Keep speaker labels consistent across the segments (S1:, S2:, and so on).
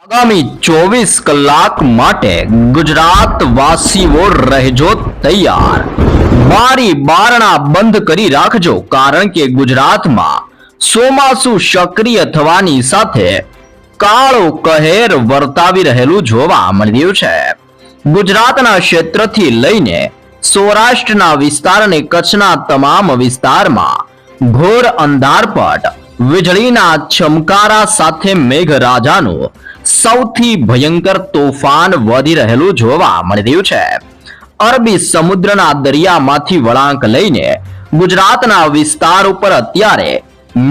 S1: આગામી 24 કલાક માટે ગુજરાત વાસીઓ રહેજો તૈયાર। બારી બારણા બંધ કરી રાખજો, કારણ કે ગુજરાતમાં ચોમાસું સક્રિય થવાની સાથે કાળો કહેર વર્તાવી રહેલું જોવા મળી રહ્યું છે। ગુજરાતના ક્ષેત્રથી લઈને સૌરાષ્ટ્રના વિસ્તાર અને કચ્છના તમામ વિસ્તારમાં ઘોર અંધારપટ, વીજળીના ચમકારા સાથે મેઘરાજાનું સૌથી ભયંકર તોફાન વધી રહેલું જોવા મળી રહ્યું છે। અરબી સમુદ્રના દરિયામાંથી વળાંક લઈને ગુજરાતના વિસ્તાર ઉપર અત્યારે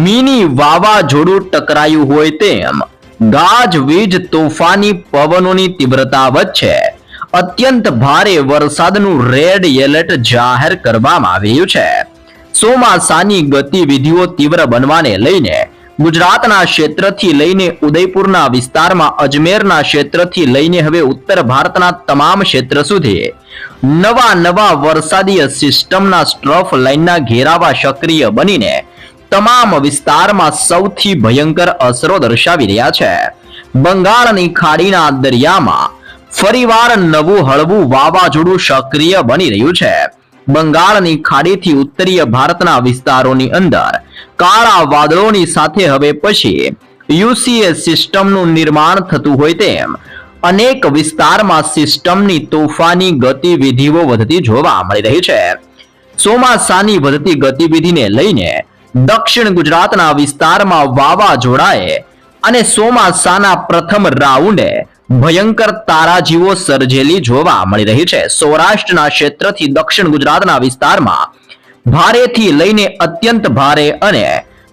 S1: મિની વાવાઝોડું ટકરાયું હોય તેમ ગાજવીજ તોફાની પવનોની તીવ્રતા વચ્ચે અત્યંત ભારે વરસાદનું રેડ એલર્ટ જાહેર કરવામાં આવ્યું છે। ચોમાસાની ગતિવિધિઓ તીવ્ર બનવાને લઈને ગુજરાતના ક્ષેત્રથી લઈને ઉદયપુરના વિસ્તારમાં, અજમેરના ક્ષેત્રથી લઈને હવે ઉત્તર ભારતના તમામ ક્ષેત્ર સુધી નવા વરસાદીય સિસ્ટમના સ્ટ્રફ લાઇનના ઘેરાવા સક્રિય બનીને તમામ વિસ્તારમાં સૌથી ભયંકર અસરો દર્શાવી રહ્યા છે। બંગાળની ખાડીના દરિયામાં ફરીવાર નવું હળવું વાવાઝોડું સક્રિય બની રહ્યું છે। બંગાળની ખાડીથી ઉત્તરીય ભારતના વિસ્તારોની અંદર કાળા વાદળોની સાથે હવે પછી યુસીએ સિસ્ટમનું નિર્માણ થતું હોય તેમ અનેક વિસ્તારમાં સિસ્ટમની તોફાની ગતિવિધિઓ વધતી જોવા મળી રહી છે। ચોમાસાની વધતી ગતિવિધિને લઈને દક્ષિણ ગુજરાતના વિસ્તારમાં વાવાઝોડાએ અને ચોમાસાના પ્રથમ રાઉન્ડે ભયંકર તારાજીઓ સર્જેલી જોવા મળી રહી છે। સૌરાષ્ટ્રના ક્ષેત્રથી દક્ષિણ ગુજરાતના વિસ્તારમાં ભારેથી લઈને અત્યંત ભારે અને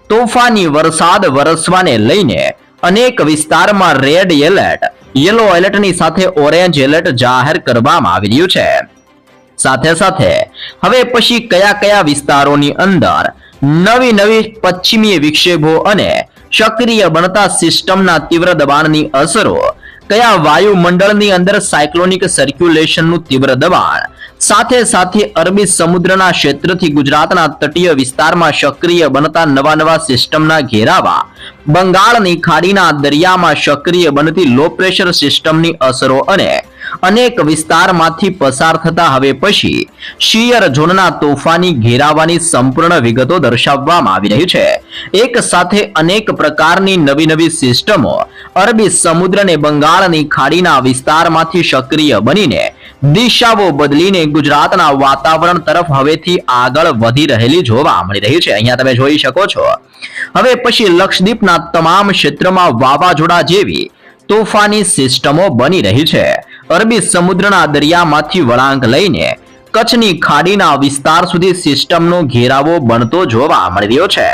S1: તોફાની વરસાદ વરસવાને લઈને અનેક વિસ્તારમાં રેડ એલર્ટ, યલો એલર્ટની સાથે ઓરેન્જ એલર્ટ જાહેર કરવામાં આવી રહ્યું છે। સાથે સાથે હવે પછી કયા વિસ્તારોની અંદર નવી પશ્ચિમી વિક્ષેપો અને સક્રિય બનતા સિસ્ટમના તીવ્ર દબાણની અસરો, કયા વાયુમંડળની અંદર સાયક્લોનિક સર્ક્યુલેશનનું તીવ્ર દબાણ, સાથે અરબી સમુદ્રના ક્ષેત્રથી ગુજરાતના તટીય વિસ્તારમાં સક્રિય બનતા નવા સિસ્ટમના ઘેરાવા, બંગાળની ખાડીના દરિયામાં સક્રિય બનતી લો પ્રેશર સિસ્ટમની અસરો અને અનેક વિસ્તારમાંથી પસાર થતા હવે પછી શિયર ઝોનના તોફાની ઘેરાવાની સંપૂર્ણ વિગતો દર્શાવવામાં આવી રહી છે। એક સાથે અનેક પ્રકારની નવી સિસ્ટમો અરબી સમુદ્ર અને બંગાળની ખાડીના વિસ્તારમાંથી સક્રિય બનીને દિશાઓ બદલીને ગુજરાતના વાતાવરણ તરફ હવેથી આગળ વધી રહેલી જોવા મળી રહી છે। અહીંયા તમે જોઈ શકો છો હવે પછી લક્ષદ્વીપના તમામ ક્ષેત્રમાં વાવાઝોડા જેવી તોફાની સિસ્ટમો બની રહી છે। અરબી સમુદ્રના દરિયામાંથી વળાંક લઈને કચ્છની ખાડીના વિસ્તાર સુધી સિસ્ટમનો ઘેરાવો બનતો જોવા મળી રહ્યો છે।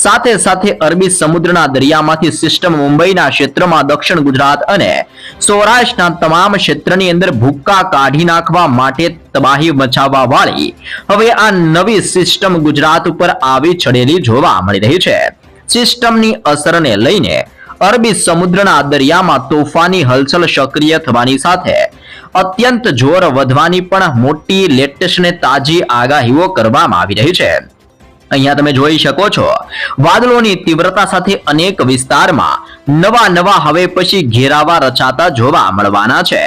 S1: સાથે અરબી સમુદ્રના દરિયામાંથી સિસ્ટમ મુંબઈના ક્ષેત્રમાં, દક્ષિણ ગુજરાત અને સૌરાષ્ટ્રના તમામ ક્ષેત્રની અંદર ભૂક્કા કાઢી નાખવા માટે તબાહી મચાવવા વાળી હવે આ નવી સિસ્ટમ ગુજરાત ઉપર આવી ચડેલી જોવા મળી રહી છે। સિસ્ટમની અસરને લઈને અરબી સમુદ્રના દરિયામાં તોફાની હલચલ સક્રિય થવાની સાથે અત્યંત જોર વધવાની પણ મોટી લેટેસ્ટ ને તાજી આગાહીઓ કરવામાં આવી રહી છે। અહીંયા તમે જોઈ શકો છો વાદળોની તીવ્રતા સાથે અનેક વિસ્તારમાં નવા હવે પછી ઘેરાવા રચાતા જોવા મળવાના છે।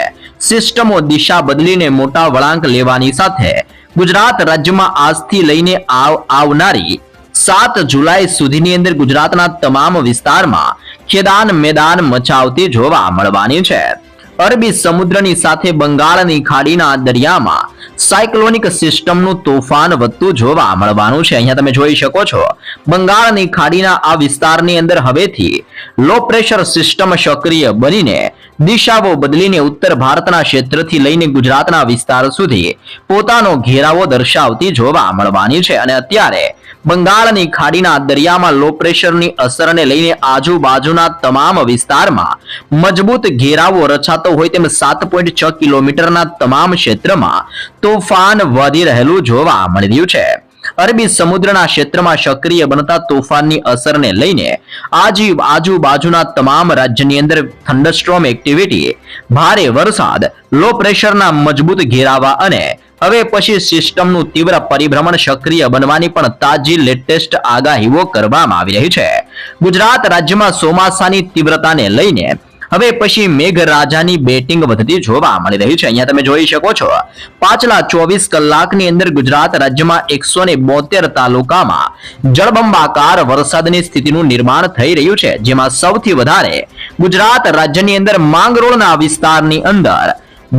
S1: સિસ્ટમો દિશા બદલીને મોટા વળાંક લેવાની સાથે ગુજરાત રાજ્યમાં આજથી લઈને આવનારી 7 જુલાઈ સુધીની અંદર ગુજરાતના તમામ વિસ્તારમાં ખેદાન મેદાન મચાવતી જોવા મળવાની છે। અરબી સમુદ્રની સાથે બંગાળની ખાડીના દરિયામાં સાયક્લોનિક સિસ્ટમનું તોફાન વધતું જોવા મળવાનું છે। અહીંયા તમે જોઈ શકો છો બંગાળની ખાડીના આ વિસ્તારની અંદર હવેથી લો પ્રેશર સિસ્ટમ સક્રિય બનીને દિશાઓ બદલીને ઉત્તર ભારતના ક્ષેત્રથી લઈને ગુજરાતના વિસ્તાર સુધી પોતાનો ઘેરાવો દર્શાવતી જોવા મળવાની છે। અને અત્યારે બંગાળની ખાડીના દરિયામાં લો પ્રેશરની અસરને લઈને આજુબાજુના તમામ વિસ્તારમાં મજબૂત ઘેરાવો રચાતો હોય તેમ 7.6 કિલોમીટરના તમામ ક્ષેત્રમાં તોફાન વધી રહેલું જોવા મળી રહ્યું છે। અરબી સમુદ્રના ક્ષેત્રમાં સક્રિય બનતા તોફાનની અસરને લઈને આજુબાજુના તમામ રાજ્યની અંદર થંડરસ્ટોર્મ એક્ટિવિટી, ભારે વરસાદ, લો પ્રેશરના મજબૂત ઘેરાવા અને હવે પછી સિસ્ટમનું તીવ્ર પરિભ્રમણ સક્રિય બનવાની પણ તાજી લેટેસ્ટ આગાહીઓ કરવામાં આવી રહી છે। ગુજરાત રાજ્યમાં ચોમાસાની તીવ્રતાને લઈને હવે પછી મેઘરાજાની બેટિંગ વધતી જોવા મળી રહી છે. અહીંયા તમે જોઈ શકો છો પાછલા 24 કલાકની અંદર ગુજરાત રાજ્યમાં 172 તાલુકામાં જળબંબાકાર વરસાદની સ્થિતિનું નિર્માણ થઈ રહ્યું છે, જેમાં સૌથી વધારે ગુજરાત રાજ્યની અંદર માંગરોળના વિસ્તારની અંદર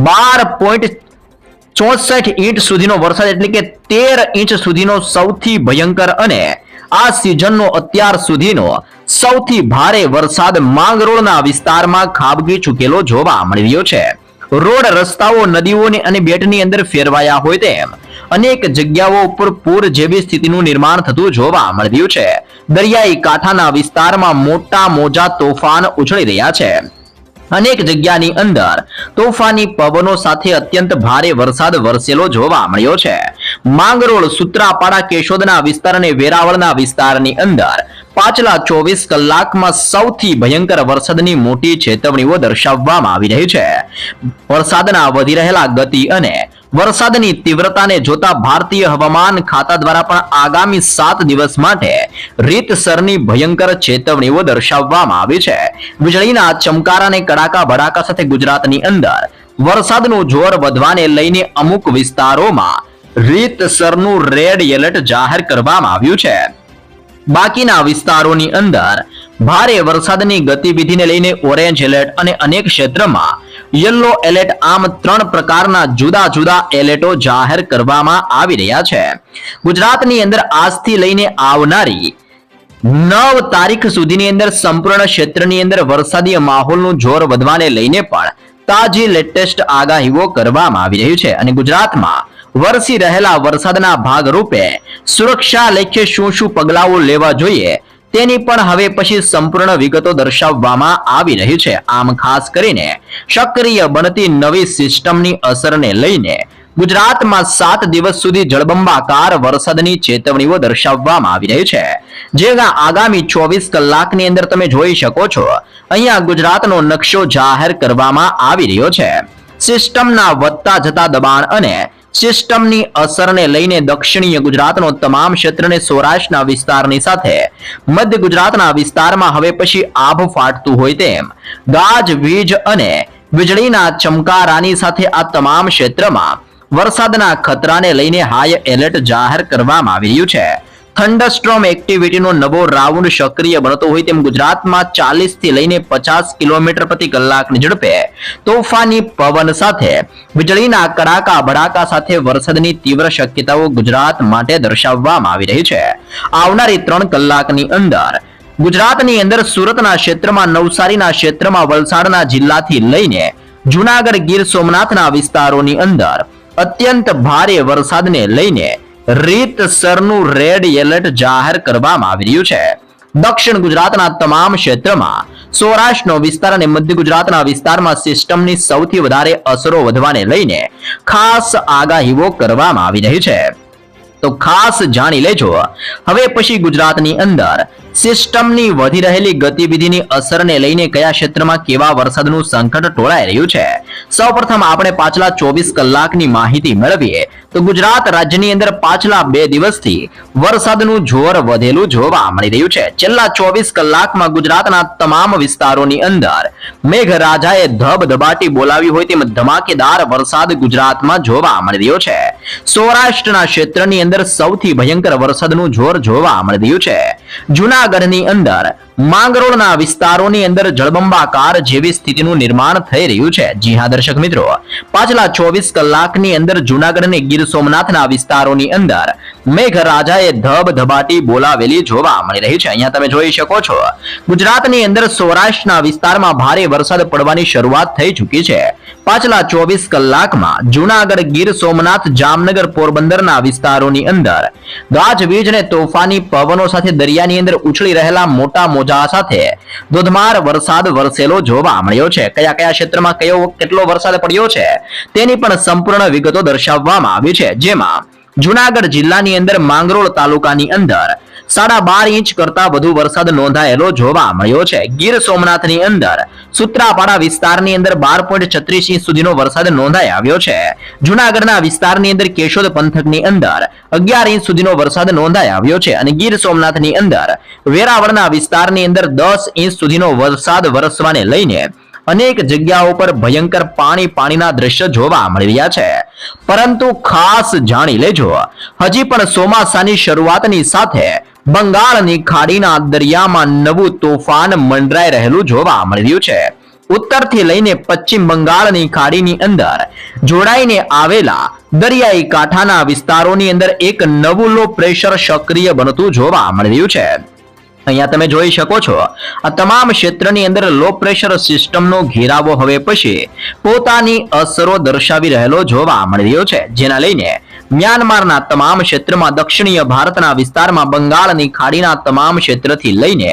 S1: 12.64 ઇંચ સુધીનો વરસાદ એટલે કે 13 ઇંચ સુધીનો સૌથી ભયંકર અને આ સિઝનનો અત્યાર સુધીનો સૌથી ભારે વરસાદ માંગરોળના વિસ્તારમાં ખાબકી ચૂકેલો જોવા મળી રહ્યો છે. રોડ રસ્તાઓ નદીઓની અને બેટની અંદર ફેરવાયા હોય તેમ અનેક જગ્યાઓ ઉપર પૂર જેવી સ્થિતિનું નિર્માણ થતું જોવા મળી રહ્યું છે. દરિયાઈ કાંઠાના વિસ્તારમાં મોટા મોજા તોફાન ઉછળી રહ્યા છે. અનેક જગ્યાની અંદર તોફાની પવનો સાથે અત્યંત ભારે વરસાદ વરસેલો જોવા મળ્યો છે. માંગરોળ, સૂત્રાપાડા, કેશોદના વિસ્તાર અને વેરાવળના વિસ્તારની અંદર પાછલા 24 કલાકમાં સૌથી ભયંકર વરસાદની મોટી ચેતવણીઓ દર્શાવવામાં આવી રહી છે. વરસાદના વધી રહેલા ગતિ અને વરસાદની તીવ્રતાને જોતા ભારતીય હવામાન ખાતા દ્વારા પણ આગામી 7 દિવસ માટે રીતસરની ભયંકર ચેતવણીઓ દર્શાવવામાં આવી છે. વીજળીના ચમકારા અને કડાકા ભડાકા સાથે ગુજરાતની અંદર વરસાદનું જોર વધવાને લઈને અમુક વિસ્તારોમાં રીતસરનું રેડ એલર્ટ જાહેર કરવામાં આવ્યું છે. બાકીના વિસ્તારોની અંદર ભારે વરસાદની ગતિવિધિને લઈને ઓરેન્જ એલર્ટ અને અનેક ક્ષેત્રમાં યલો એલર્ટ આમ 3 પ્રકારના જુદા જુદા એલર્ટો જાહેર કરવામાં આવી રહ્યા છે. ગુજરાતની અંદર આજથી લઈને આવનારી 9 તારીખ સુધીની અંદર સંપૂર્ણ ક્ષેત્રની અંદર વરસાદી માહોલનું જોર વધવાને લઈને પણ તાજી લેટેસ્ટ આગાહીઓ કરવામાં આવી રહી છે અને ગુજરાતમાં વરસી રહેલા વરસાદના ભાગરૂપે સુરક્ષા લેખે શું શું પગલાઓ લેવા જોઈએ તેની પણ હવે પછી સંપૂર્ણ વિગતો દર્શાવવામાં આવી રહી છે. આમ ખાસ કરીને સક્રિય બનતી નવી સિસ્ટમની અસરને લઈને ગુજરાતમાં 7 દિવસ સુધી જળબંબાકાર વરસાદની ચેતવણીઓ દર્શાવવામાં આવી રહી છે. જેના આગામી 24 કલાકની અંદર તમે જોઈ શકો છો અહીંયા ગુજરાતનો નકશો જાહેર કરવામાં આવી રહ્યો છે. સિસ્ટમના વધતા જતા દબાણ અને સિસ્ટમની અસરને લઈને દક્ષિણીય ગુજરાતનો તમામ ક્ષેત્રને સૌરાષ્ટ્રના વિસ્તારની સાથે મધ્ય ગુજરાતના વિસ્તારમાં હવે પછી આભ ફાટતું હોય તેમ ગાજવીજ અને વીજળીના ચમકારાની સાથે આ તમામ ક્ષેત્રમાં વરસાદના ખતરાને લઈને હાઈ એલર્ટ જાહેર કરવામાં આવી રહ્યું છે. થંડરસ્ટ્રોમ એક્ટિવિટીનો નવો રાઉન્ડ સક્રિય બનતો હોય તેમ ગુજરાતમાં 40 થી લઈને 50 કિલોમીટર પ્રતિ કલાકની ઝડપે તોફાની પવન સાથે વીજળીના કડાકા ભડાકા સાથે વરસાદની તીવ્ર શક્યતાઓ ગુજરાત માટે દર્શાવવામાં આવી રહી છે. આવનારી 3 કલાકની અંદર ગુજરાતની અંદર સુરતના ક્ષેત્રમાં, નવસારીના ક્ષેત્રમાં, વલસાડના જિલ્લાથી લઈને જુનાગઢ, ગીર સોમનાથના વિસ્તારોની અંદર અત્યંત ભારે વરસાદને લઈને રીતસરનું રેડ એલર્ટ જાહેર કરવામાં આવી રહ્યું છે. દક્ષિણ ગુજરાતના તમામ ક્ષેત્રમાં, સૌરાષ્ટ્રનો વિસ્તાર અને મધ્ય ગુજરાતના વિસ્તારમાં સિસ્ટમની સૌથી વધારે અસરો વધવાને લઈને ખાસ આગાહીઓ કરવામાં આવી રહી છે. તો ખાસ જાણી લેજો હવે પછી ગુજરાતની અંદર સિસ્ટમની વધી રહેલી ગતિવિધિની અસરને લઈને કયા ક્ષેત્રમાં કેવા વરસાદનું સંકટ ટોળાઈ રહ્યું છે. સૌપ્રથમ આપણે પાછલા 24 કલાકની માહિતી મેળવીએ તો ગુજરાત રાજ્યની અંદર પાછલા 2 દિવસથી વરસાદનું જોર વધેલું જોવા મળી રહ્યું છે. છેલ્લા 24 કલાકમાં ગુજરાતના તમામ વિસ્તારોની અંદર મેઘરાજાએ ધબધબાટી બોલાવી હોય તેમ ધમાકેદાર વરસાદ ગુજરાતમાં જોવા મળી રહ્યો છે. સૌરાષ્ટ્રના ક્ષેત્રની અંદર સૌથી ભયંકર વરસાદનું જોર જોવા મળી રહ્યું છે. જૂનાગઢની અંદર માંગરોળના વિસ્તારોની અંદર જળબંબાકાર જેવી સ્થિતિનું નિર્માણ થઈ રહ્યું છે. જી હા દર્શક મિત્રો, પાછલા 24 કલાકની અંદર જૂનાગઢ અને ગીર સોમનાથના વિસ્તારોની અંદર મેઘરાજાએ ધબધબાટી બોલાવેલી જોવા મળી રહી છે. અહીંયા તમે જોઈ શકો છો ગુજરાતની અંદર સૌરાષ્ટ્રના વિસ્તારમાં ભારે વરસાદ પડવાની શરૂઆત થઈ ચૂકી છે. પાછલા 24 કલાકમાં જૂનાગઢ, ગીર સોમનાથ, જામનગર, પોરબંદરના વિસ્તારોની અંદર ગાજવીજ અને તોફાની પવનો સાથે દરિયાની અંદર ઉછળી રહેલા મોટા મોજા સાથે ધોધમાર વરસાદ વરસેલો જોવા મળ્યો છે. કયા કયા ક્ષેત્રમાં કેટલો વરસાદ પડ્યો છે તેની પણ સંપૂર્ણ વિગતો દર્શાવવામાં આવી છે. જેમાં જૂનાગઢ જિલ્લાની અંદર માંગરોળ તાલુકાની અંદર 12.5 ઇંચ કરતા વધુ વરસાદ નોંધાયેલો જોવા મળ્યો છે. ગીર સોમનાથની અંદર સૂત્રાપાડા વિસ્તારની અંદર 12.36 ઇંચ સુધીનો વરસાદ નોંધાઈ આવ્યો છે. જૂનાગઢના વિસ્તારની અંદર કેશોદ પંથકની અંદર 11 ઇંચ સુધીનો વરસાદ નોંધાઈ આવ્યો છે અને ગીર સોમનાથની અંદર વેરાવળના વિસ્તારની અંદર 10 ઇંચ સુધીનો વરસાદ વરસવાને લઈને અનેક જગ્યાઓ પર ભયંકર પાણીના દ્રશ્યો જોવા મળી રહ્યા છે. પરંતુ ખાસ જાણી લેજો, હજી પણ ચોમાસાની શરૂઆતની સાથે બંગાળની ખાડીના દરિયામાં નવું તોફાન મંડરાઈ રહેલું જોવા મળી રહ્યું છે. ઉત્તરથી લઈને પશ્ચિમ બંગાળની ખાડીની અંદર જોડાઈને આવેલા દરિયાઈ કાંઠાના વિસ્તારોની અંદર એક નવું લો પ્રેશર સક્રિય બનતું જોવા મળી રહ્યું છે. અહીંયા તમે જોઈ શકો છો, આ તમામ ક્ષેત્રની અંદર લો પ્રેશર સિસ્ટમનો ઘેરાવો હવે પછી પોતાની અસરો દર્શાવી રહેલો જોવા મળી રહ્યો છે, જેના લઈને મ્યાનમારના તમામ ક્ષેત્રમાં દક્ષિણીય ભારતના વિસ્તારમાં બંગાળની ખાડીના તમામ ક્ષેત્રથી લઈને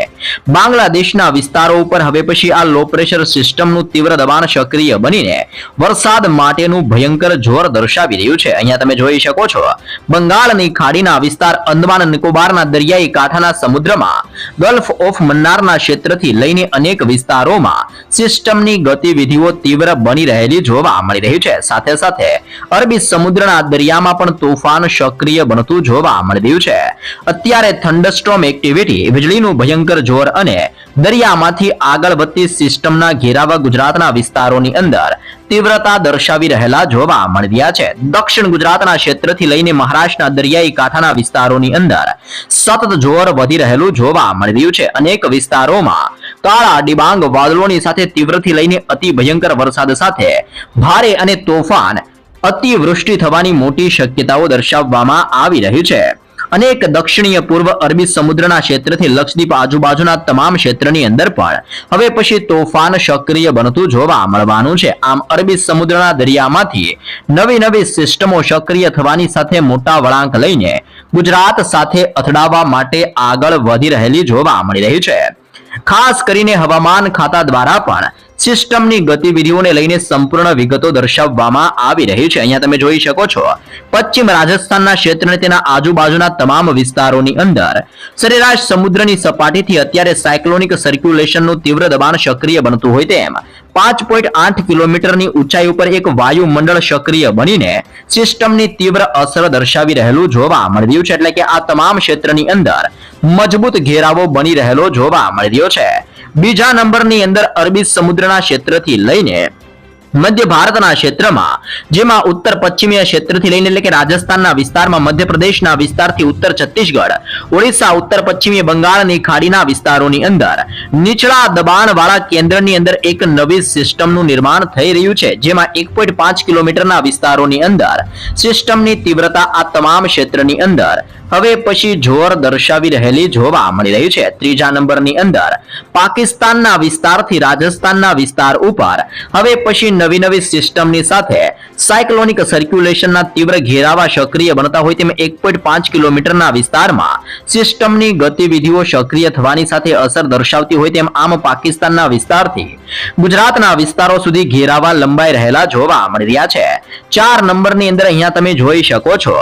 S1: બાંગ્લાદેશના વિસ્તારો ઉપર હવે પછી આ લો પ્રેશર સિસ્ટમનું તીવ્ર દબાણ સક્રિય બનીને વરસાદ માટેનું ભયંકર જોર દર્શાવી રહ્યું છે. અહીંયા તમે જોઈ શકો છો, બંગાળની ખાડીના વિસ્તાર, અંદમાન નિકોબારના દરિયાઈ કાંઠાના સમુદ્રમાં, ગલ્ફ ઓફ મન્નારના ક્ષેત્રથી લઈને અનેક વિસ્તારોમાં સિસ્ટમની ગતિવિધિઓ તીવ્ર બની રહેલી જોવા મળી રહી છે. સાથે સાથે અરબી સમુદ્રના દરિયામાં પણ તોફાન સક્રિય બનતું જોવા મળી રહ્યું છે. અત્યારે થંડરસ્ટોર્મ એક્ટિવિટી, વીજળીનું ભયંકર જોર અને દરિયામાંથી આગળ વધતી સિસ્ટમના ઘેરાવા ગુજરાતના વિસ્તારોની અંદર તીવ્રતા દર્શાવી રહેલા જોવા મળી રહ્યા છે. દક્ષિણ ગુજરાતના ક્ષેત્રથી લઈને મહારાષ્ટ્રના દરિયાઈ કાંઠાના વિસ્તારોની અંદર સતત જોર વધી રહેલું જોવા મળી રહ્યું છે. અનેક વિસ્તારોમાં કાળા ડિબાંગ વાદળોની સાથે તીવ્રથી લઈને અતિ ભયંકર વરસાદ સાથે ભારે અને તોફાન અતિવૃષ્ટિ થવાની મોટી શક્યતાઓ દર્શાવવામાં આવી રહી છે. અનેક દક્ષિણીય પૂર્વ અરબી સમુદ્રના ક્ષેત્રથી લક્ષદ્વીપ આજુબાજુના તમામ ક્ષેત્રની અંદર પણ હવે પછી તોફાન સક્રિય બનતું જોવા મળવાનું છે. આમ અરબી સમુદ્રના દરિયામાંથી નવી સિસ્ટમો સક્રિય થવાની સાથે મોટા વળાંક લઈને ગુજરાત સાથે અથડાવવા માટે આગળ વધી રહેલી જોવા મળી રહી છે. ખાસ કરીને હવામાન ખાતા દ્વારા પણ સિસ્ટમની ગતિવિધિઓને લઈને સંપૂર્ણ વિગતો દર્શાવવામાં આવી રહી છે. અહીંયા તમે જોઈ શકો છો, પશ્ચિમ રાજસ્થાનના ક્ષેત્ર અને તેના આજુબાજુના તમામ વિસ્તારોની અંદર સરેરાશ સમુદ્રની સપાટીથી અત્યારે સાયક્લોનિક સર્ક્યુલેશનનું તીવ્ર દબાણ સક્રિય બનતું હોય તેમ 5.8 કિલોમીટરની ઊંચાઈ ઉપર એક વાયુમંડળ સક્રિય બનીને સિસ્ટમની તીવ્ર અસર દર્શાવી રહેલું જોવા મળી રહ્યું છે. એટલે કે આ તમામ ક્ષેત્રની અંદર મજબૂત ઘેરાવો બની રહેલો જોવા મળી રહ્યો છે. બીજા નંબરની અંદર અરબી સમુદ્રના ક્ષેત્રથી લઈને મધ્ય ભારતના ક્ષેત્રમાં, જેમાં ઉત્તર પશ્ચિમીય ક્ષેત્રથી લઈને એટલે કે રાજસ્થાનના વિસ્તારમાં, મધ્યપ્રદેશના વિસ્તારથી ઉત્તર છત્તીસગઢ, ઓડિશા, ઉત્તર પશ્ચિમી બંગાળની ખાડીના વિસ્તારોની અંદર નીચલા દબાણવાળા કેન્દ્રની અંદર એક નવી સિસ્ટમનું નિર્માણ થઈ રહ્યું છે, જેમાં 1.5 કિલોમીટરના વિસ્તારોની અંદર સિસ્ટમની તીવ્રતા આ તમામ ક્ષેત્રની અંદર હવે પછી જોર દર્શાવી રહેલી જોવા મળી રહી છે. ત્રીજા નંબરની અંદર પાકિસ્તાનના વિસ્તારથી રાજસ્થાનના વિસ્તાર ઉપર હવે પછી નવી સિસ્ટમની સાથે સાયક્લોનિક સર્ક્યુલેશનના તીવ્ર ઘેરાવા સક્રિય બનતા હોય તેમ 1.5 કિલોમીટરના વિસ્તારમાં સિસ્ટમની ગતિવિધિઓ સક્રિય થવાની સાથે અસર દર્શાવતી હોય તેમ આમ પાકિસ્તાનના વિસ્તારથી ગુજરાતના વિસ્તારો સુધી ઘેરાવા લંબાઈ રહેલા જોવા મળી રહ્યા છે. 4 નંબરની અંદર અહીંયા તમે જોઈ શકો છો,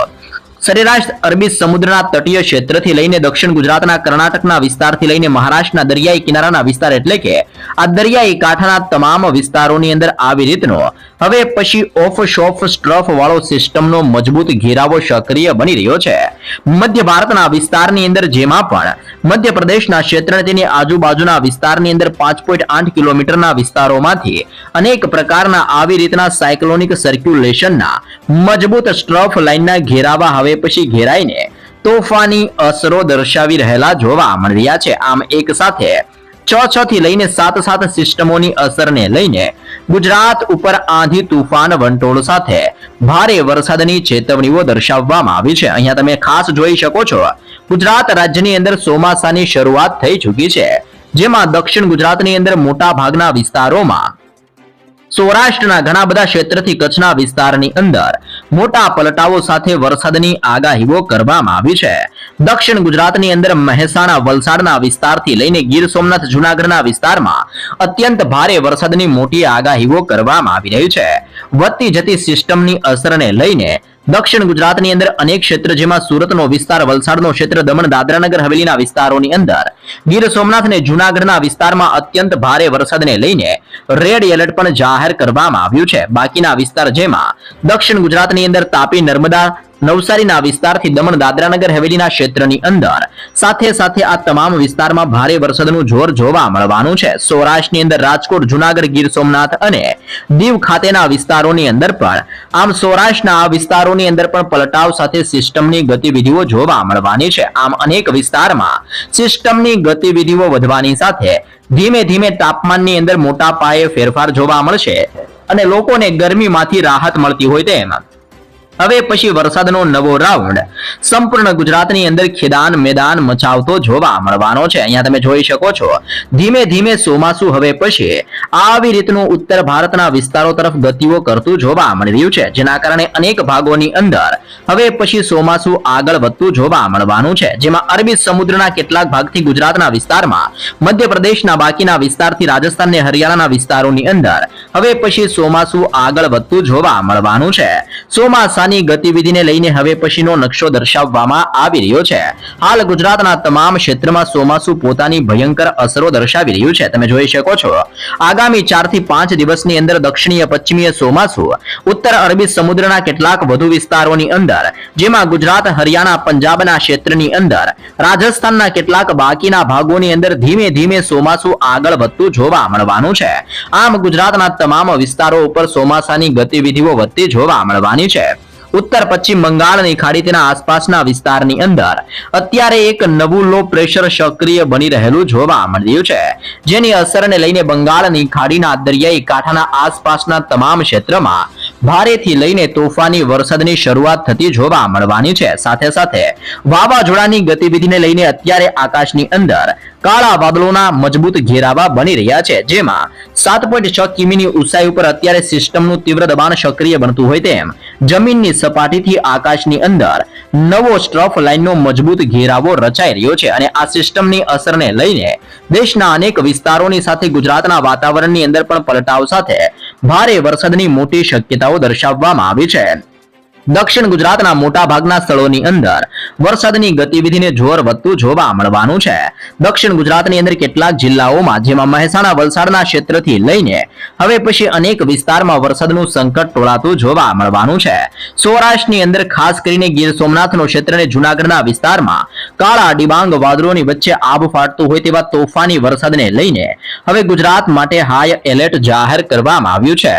S1: સરેરાશ અરબી સમુદ્રના તટીય ક્ષેત્રથી લઈને દક્ષિણ ગુજરાતના કર્ણાટકના વિસ્તારથી લઈને મહારાષ્ટ્રના દરિયાઈ કિનારાના વિસ્તાર એટલે કે આ દરિયાઈ કાંઠાના તમામ વિસ્તારોની અંદર આવી રીતનો હવે પછી ઓફ શોફ સ્ટ્રફ વાળો સિસ્ટમનો મજબૂત ઘેરાવો સક્રિય બની રહ્યો છે. મધ્ય ભારતના વિસ્તારની અંદર, જેમાં પણ મધ્યપ્રદેશના ક્ષેત્ર અને તેની આજુબાજુના વિસ્તારની અંદર 5.8 કિલોમીટરના વિસ્તારોમાંથી અનેક પ્રકારના આવી રીતના સાયક્લોનિક સર્ક્યુલેશનના મજબૂત સ્ટ્રફ લાઇનના ઘેરાવા હવે પછી ઘેરાઈને તોફાની અસરો દર્શાવી રહેલા જોવા મળી રહ્યા છે. આમ એક સાથે 6 થી લઈને 7 સિસ્ટમોની અસરને લઈને ગુજરાત ઉપર આંધી તુફાન વંટોળ સાથે ભારે વરસાદની ચેતવણીઓ દર્શાવવામાં આવી છે. અહીંયા તમે ખાસ જોઈ શકો છો, ગુજરાત રાજ્યની અંદર ચોમાસાની શરૂઆત થઈ ચૂકી છે, જેમાં દક્ષિણ ગુજરાતની અંદર મોટા ભાગના વિસ્તારોમાં, સૌરાષ્ટ્રના ઘણા બધા ક્ષેત્રથી કચ્છના વિસ્તારની અંદર મોટા પલટાઓ સાથે વરસાદની આગાહીઓ કરવામાં આવી છે. દક્ષિણ ગુજરાતની અંદર મહેસાણા, વલસાડના વિસ્તારથી લઈને ગીર સોમનાથ, જૂનાગઢના વિસ્તારમાં અત્યંત ભારે વરસાદની મોટી આગાહીઓ કરવામાં આવી રહી છે. વધતી જતી સિસ્ટમની અસરને લઈને દક્ષિણ ગુજરાતની અંદર અનેક ક્ષેત્ર, જેમાં સુરતનો વિસ્તાર, વલસાડનો ક્ષેત્ર, દમણ દાદરાનગર હવેલીના વિસ્તારોની અંદર, ગીર સોમનાથ અને જૂનાગઢના વિસ્તારમાં અત્યંત ભારે વરસાદને લઈને રેડ એલર્ટ પણ જાહેર કરવામાં આવ્યું છે. બાકીના વિસ્તાર, જેમાં દક્ષિણ ગુજરાતની અંદર તાપી, નર્મદા, નવસારીના વિસ્તારથી દમણ દાદરાનગર હવેલીના ક્ષેત્રની અંદર સાથે સાથે આ તમામ વિસ્તારમાં ભારે વરસાદનું જોર જોવા મળવાનું છે. સૌરાષ્ટ્રની અંદર રાજકોટ, જુનાગઢ, ગીર સોમનાથ અને દીવ ખાતેના વિસ્તારોની અંદર પણ આમ સૌરાષ્ટ્રના આ વિસ્તારોની અંદર પણ પલટાવ સાથે સિસ્ટમની ગતિવિધિઓ જોવા મળવાની છે. આમ અનેક વિસ્તારમાં સિસ્ટમની ગતિવિધિઓ વધવાની સાથે ધીમે ધીમે તાપમાનની અંદર મોટા પાયે ફેરફાર જોવા મળશે અને લોકોને ગરમીમાંથી રાહત મળતી હોય તેમ હવે પછી વરસાદનો નવો રાઉન્ડ સંપૂર્ણ ગુજરાતની અંદર ખેદાન મેદાન મચાવતો જોવા મળવાનો છે. અહીંયા તમે જોઈ શકો છો ધીમે ધીમે ચોમાસું હવે પછી આવી રીતનું ઉત્તર ભારતના વિસ્તારો તરફ ગતિઓ કરતું જોવા મળી રહ્યું છે, જેના કારણે અનેક ભાગોની અંદર હવે પછી ચોમાસું આગળ વધતું જોવા મળવાનું છે. જેમાં અરબી સમુદ્રના કેટલાક ભાગથી ગુજરાતના વિસ્તારમાં, મધ્યપ્રદેશના બાકીના વિસ્તારથી રાજસ્થાન અને હરિયાણાના વિસ્તારોની અંદર હવે પછી ચોમાસું આગળ વધતું જોવા મળવાનું છે. ચોમાસાની ગતિવિધિને લઈને હવે પછીનો નકશો દર્શાવવામાં આવી રહ્યો છે. હાલ ગુજરાતના તમામ ક્ષેત્રમાં ચોમાસું પોતાની ભયંકર અસરો દર્શાવી રહ્યું છે. તમે જોઈ શકો છો આગામી 4 થી 5 દિવસની અંદર દક્ષિણીય પશ્ચિમીય ચોમાસું ઉત્તર અરબી સમુદ્રના કેટલાક વધુ વિસ્તારોની અંદર, જેમાં ગુજરાત, હરિયાણા, પંજાબના ક્ષેત્રની અંદર, રાજસ્થાનના કેટલાક બાકીના ભાગોની અંદર ધીમે ધીમે ચોમાસું આગળ વધતું જોવા મળવાનું છે. આમ ગુજરાતના તમામ વિસ્તારો ઉપર ચોમાસાની ગતિવિધિઓ વધતી જોવા મળવાની છે. ઉત્તર પશ્ચિમ બંગાળની ખાડી તેના આસપાસના વિસ્તારની અંદર અત્યારે એક નવું લો પ્રેશર સક્રિય બની રહેલું જોવા મળ્યું છે, જેની અસરને લઈને બંગાળની ખાડીના દરિયાઈ કાંઠાના આસપાસના તમામ ક્ષેત્રમાં ભારેથી લઈને તોફાની વરસાદની શરૂઆત થતી જોવા મળવાની છે. સાથે સાથે વાવાઝોડાની ગતિવિધિને લઈને અત્યારે આકાશની અંદર કાળા વાદળોના મજબૂત ઘેરાવા બની રહ્યા છે, જેમાં 7.6 કિમીની ઊંચાઈ ઉપર અત્યારે સિસ્ટમનું તીવ્ર દબાણ સક્રિય બનતું હોય તેમ જમીનની સપાટીથી આકાશની અંદર નવો સ્ટ્રફ લાઇનનો મજબૂત ઘેરાવો રચાઈ રહ્યો છે. અને આ સિસ્ટમની અસરને લઈને દેશના અનેક વિસ્તારોની સાથે ગુજરાતના વાતાવરણની અંદર પણ પલટાવ સાથે ભારે વરસાદની મોટી શક્યતાઓ દર્શાવવામાં આવી છે. દક્ષિણ ગુજરાતના મોટા ભાગના સ્થળોની અંદર વરસાદની ગતિવિધિને જોર વધતું જોવા મળવાનું છે. દક્ષિણ ગુજરાતની અંદર કેટલાક જિલ્લાઓમાં, જેમાં મહેસાણા, વલસાડના ક્ષેત્રથી લઈને હવે પછી અનેક વિસ્તારમાં વરસાદનું સંકટ ટોળાતું જોવા મળવાનું છે. સૌરાષ્ટ્રની અંદર ખાસ કરીને ગીર સોમનાથનો ક્ષેત્ર અને જુનાગઢના વિસ્તારમાં કાળા ડિબાંગ વાદળોની વચ્ચે આબ ફાટતું હોય તેવા તોફાની વરસાદને લઈને હવે ગુજરાત માટે હાઈ એલર્ટ જાહેર કરવામાં આવ્યું છે.